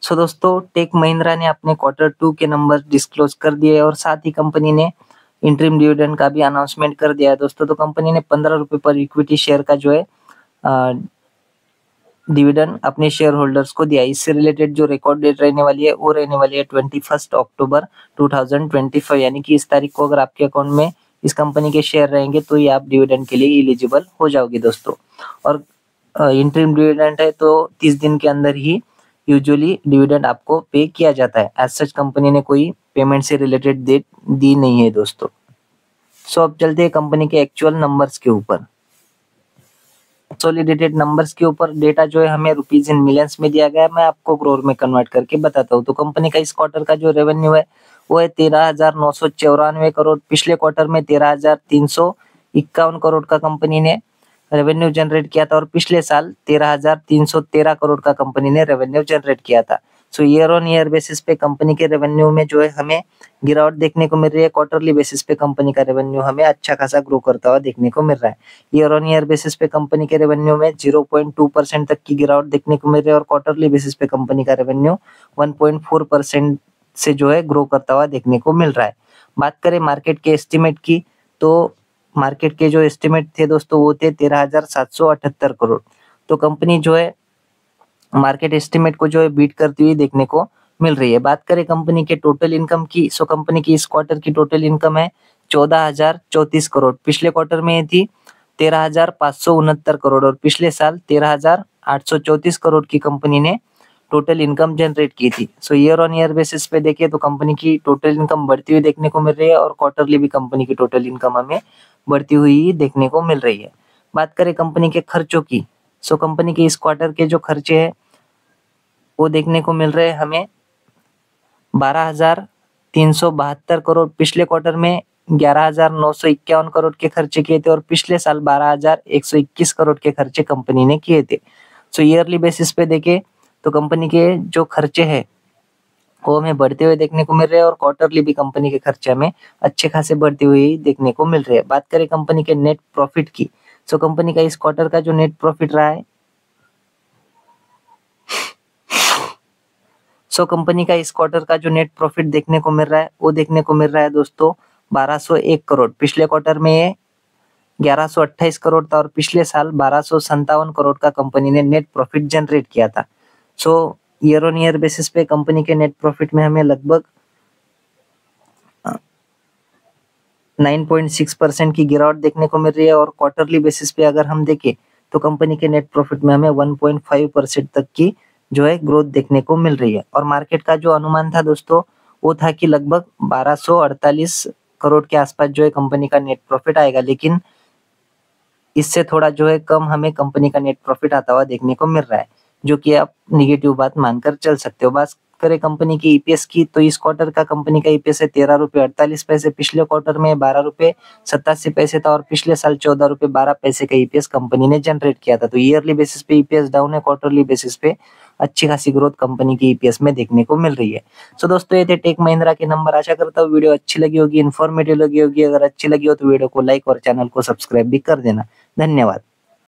सो दोस्तों टेक महिंद्रा ने अपने Q2 के नंबर डिस्क्लोज कर दिए और साथ ही कंपनी ने इंटरिम डिविडेंड का भी अनाउंसमेंट कर दिया है दोस्तों। तो कंपनी ने 15 रुपए पर इक्विटी शेयर का जो है डिविडेंड अपने शेयर होल्डर्स को दिया। इससे रिलेटेड जो रिकॉर्ड डेट रहने वाली है वो रहने वाली है 21 अक्टूबर 2025, यानी कि इस तारीख को अगर आपके अकाउंट में इस कंपनी के शेयर रहेंगे तो ये आप डिविडेंड के लिए एलिजिबल हो जाओगे दोस्तों। और इंटरिम डिविडेंड है तो 30 दिन के अंदर ही यूजुअली डिविडेंड आपको पे किया जाता है। एज सच कंपनी ने कोई पेमेंट से रिलेटेड डेट दी नहीं है दोस्तों। सो अब चलते हैं कंपनी के एक्चुअल नंबर्स के ऊपर। कंसोलिडेटेड नंबर्स के ऊपर डेटा जो है हमें रुपीज इन मिलियंस में दिया गया है, मैं आपको करोड़ में कन्वर्ट करके बताता हूँ। तो कंपनी का इस क्वार्टर का जो रेवेन्यू है वो है 13,994 करोड़। पिछले क्वार्टर में 13,351 करोड़ का कंपनी ने रेवेन्यू जनरेट किया था और पिछले साल 13,313 करोड़ का कंपनी ने रेवेन्यू जनरेट किया था। सो ईयर ऑन ईयर बेसिस पे कंपनी के रेवेन्यू में जो है हमें गिरावट देखने को मिल रही है। क्वार्टरली बेसिस पे कंपनी का रेवेन्यू हमें अच्छा खासा ग्रो करता हुआ देखने को मिल रहा है। ईयर ऑन ईयर बेसिस पे कंपनी के रेवेन्यू में 0.2% तक की गिरावट देखने को मिल रही है और क्वार्टरली बेसिस पे कंपनी का रेवेन्यू 1.4% से जो है ग्रो करता हुआ देखने को मिल रहा है। बात करें मार्केट के एस्टिमेट की तो मार्केट के जो एस्टिमेट थे दोस्तों वो थे 13,778 करोड़। तो कंपनी जो है मार्केट एस्टिमेट को जो है बीट करती हुई देखने को मिल रही है। बात करें कंपनी के टोटल इनकम की, सो कंपनी की इस क्वार्टर की टोटल इनकम है 14,034 करोड़। पिछले क्वार्टर में ये थी 13,569 करोड़ और पिछले साल 13,834 करोड़ की कंपनी ने टोटल इनकम जनरेट की थी। सो ईयर ऑन ईयर बेसिस पे देखें तो कंपनी की टोटल इनकम बढ़ती हुई देखने को मिल रही है और क्वार्टरली भी कंपनी की टोटल इनकम हमें बढ़ती हुई देखने को मिल रही है। बात करें कंपनी के खर्चों की, सो कंपनी के इस क्वार्टर के जो खर्चे हैं वो देखने को मिल रहे हैं हमें 12,372 करोड़। पिछले क्वार्टर में 11,951 करोड़ के खर्चे किए थे और पिछले साल 12,121 करोड़ के खर्चे कंपनी ने किए थे। सो ईयरली बेसिस पे देखें तो कंपनी के जो खर्चे हैं वो हमें बढ़ते हुए देखने को मिल रहे हैं और क्वार्टरली भी कंपनी के खर्चे हमें अच्छे खासे बढ़ते हुए देखने को मिल रहे हैं। बात करें कंपनी के नेट प्रॉफिट की, सो कंपनी का इस क्वार्टर का जो नेट प्रॉफिट रहा है कंपनी का इस क्वार्टर का जो नेट प्रॉफिट देखने को मिल रहा है वो देखने को मिल रहा है दोस्तों 1,201 करोड़। पिछले क्वार्टर में ये 1,128 करोड़ था और पिछले साल 1,257 करोड़ का कंपनी ने नेट प्रॉफिट जनरेट किया था। सो ईयर ऑन ईयर बेसिस पे कंपनी के नेट प्रॉफिट में हमें लगभग 9.6% की गिरावट देखने को मिल रही है और क्वार्टरली बेसिस पे अगर हम देखें तो कंपनी के नेट प्रॉफिट में हमें 1.5% तक की जो है ग्रोथ देखने को मिल रही है। और मार्केट का जो अनुमान था दोस्तों वो था कि लगभग 1,248 करोड़ के आसपास जो है कंपनी का नेट प्रॉफिट आएगा, लेकिन इससे थोड़ा जो है कम हमें कंपनी का नेट प्रॉफिट आता हुआ देखने को मिल रहा है, जो कि आप निगेटिव बात मानकर चल सकते हो। बात करें कंपनी की ईपीएस की तो इस क्वार्टर का कंपनी का ईपीएस है 13.48 रुपए। पिछले क्वार्टर में 12.87 था और पिछले साल 14.12 का ईपीएस कंपनी ने जनरेट किया था। तो ईयरली बेसिस पे ईपीएस डाउन है, क्वार्टरली बेसिस पे अच्छी खासी ग्रोथ कंपनी की ईपीएस में देखने को मिल रही है। सो दोस्तों ये थे टेक महिंद्रा के नंबर। आशा करता हूँ वीडियो अच्छी लगी होगी, इन्फॉर्मेटिव लगी होगी। अगर अच्छी लगी हो तो वीडियो को लाइक और चैनल को सब्सक्राइब भी कर देना। धन्यवाद।